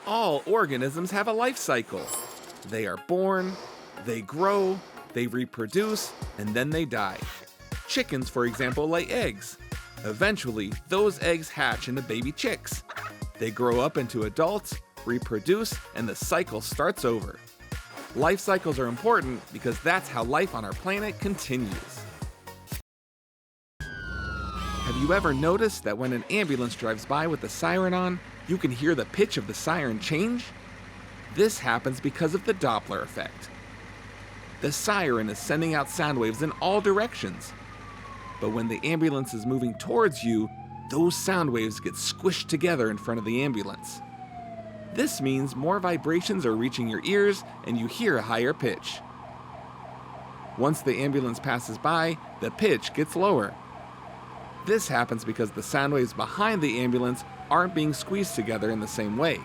All organisms have a life cycle. They are born, they grow, they reproduce, and then they die. Chickens, for example, lay eggs. Eventually, those eggs hatch into baby chicks. They grow up into adults, reproduce, and the cycle starts over. Life cycles are important because that's how life on our planet continues. Have you ever noticed that when an ambulance drives by with the siren on, you can hear the pitch of the siren change? This happens because of the Doppler effect. The siren is sending out sound waves in all directions. But when the ambulance is moving towards you, those sound waves get squished together in front of the ambulance. This means more vibrations are reaching your ears and you hear a higher pitch. Once the ambulance passes by, the pitch gets lower. This happens because the sound waves behind the ambulance aren't being squeezed together in the same way.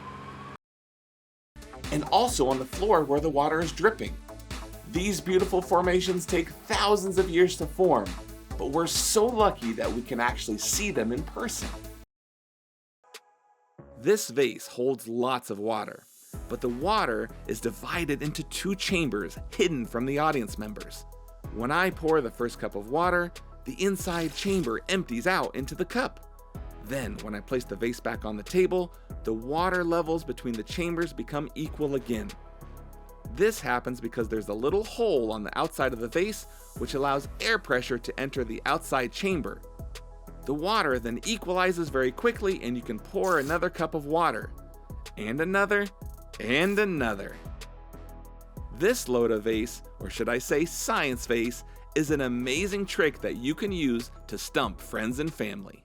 And also on the floor where the water is dripping. These beautiful formations take thousands of years to form, but we're so lucky that we can actually see them in person. This vase holds lots of water, but the water is divided into two chambers hidden from the audience members. When I pour the first cup of water, the inside chamber empties out into the cup. Then, when I place the vase back on the table, the water levels between the chambers become equal again. This happens because there's a little hole on the outside of the vase which allows air pressure to enter the outside chamber. The water then equalizes very quickly and you can pour another cup of water. And another, and another. This Loda vase, or should I say science vase, is an amazing trick that you can use to stump friends and family.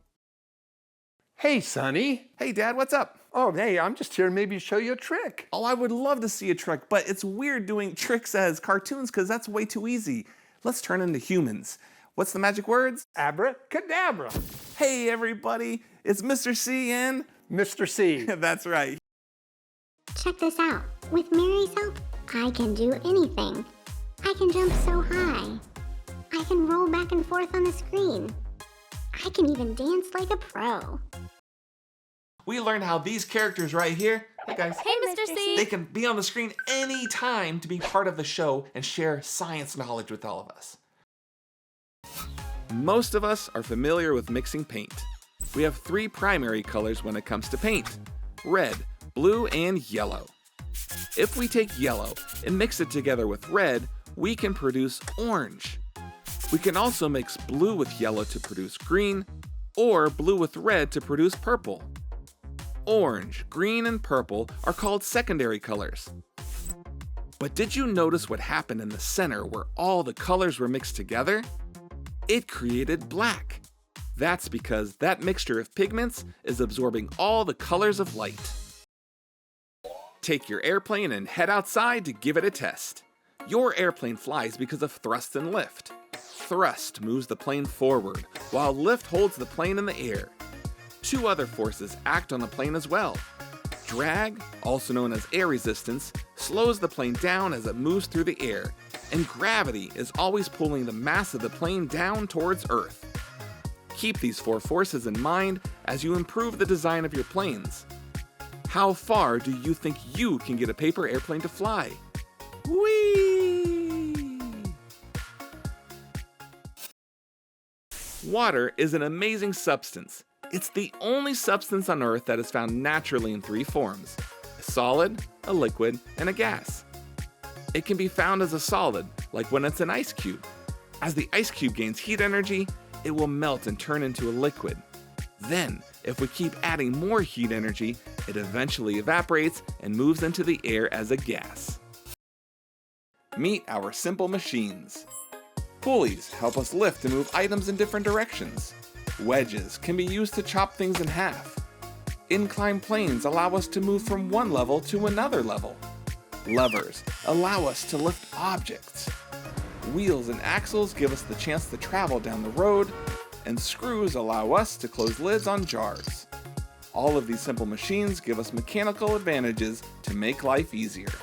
Hey, Sonny. Hey, Dad, what's up? Oh, hey, I'm just here to maybe show you a trick. Oh, I would love to see a trick, but it's weird doing tricks as cartoons because that's way too easy. Let's turn into humans. What's the magic words? Abracadabra. Hey, everybody, it's Mr. C and... Mr. C. That's right. Check this out. With Mary's help, I can do anything. I can jump so high. I can roll back and forth on the screen. I can even dance like a pro. We learned how these characters right here, hey guys, Hey, Mr. C. they can be on the screen anytime to be part of the show and share science knowledge with all of us. Most of us are familiar with mixing paint. We have three primary colors when it comes to paint: red, blue, and yellow. If we take yellow and mix it together with red, we can produce orange. We can also mix blue with yellow to produce green, or blue with red to produce purple. Orange, green, and purple are called secondary colors. But did you notice what happened in the center where all the colors were mixed together? It created black. That's because that mixture of pigments is absorbing all the colors of light. Take your airplane and head outside to give it a test. Your airplane flies because of thrust and lift. Thrust moves the plane forward, while lift holds the plane in the air. Two other forces act on the plane as well. Drag, also known as air resistance, slows the plane down as it moves through the air, and gravity is always pulling the mass of the plane down towards Earth. Keep these four forces in mind as you improve the design of your planes. How far do you think you can get a paper airplane to fly? Whee! Water is an amazing substance. It's the only substance on Earth that is found naturally in three forms: a solid, a liquid, and a gas. It can be found as a solid, like when it's an ice cube. As the ice cube gains heat energy, it will melt and turn into a liquid. Then, if we keep adding more heat energy, it eventually evaporates and moves into the air as a gas. Meet our simple machines. Pulleys help us lift and move items in different directions. Wedges can be used to chop things in half. Inclined planes allow us to move from one level to another level. Levers allow us to lift objects. Wheels and axles give us the chance to travel down the road, and screws allow us to close lids on jars. All of these simple machines give us mechanical advantages to make life easier.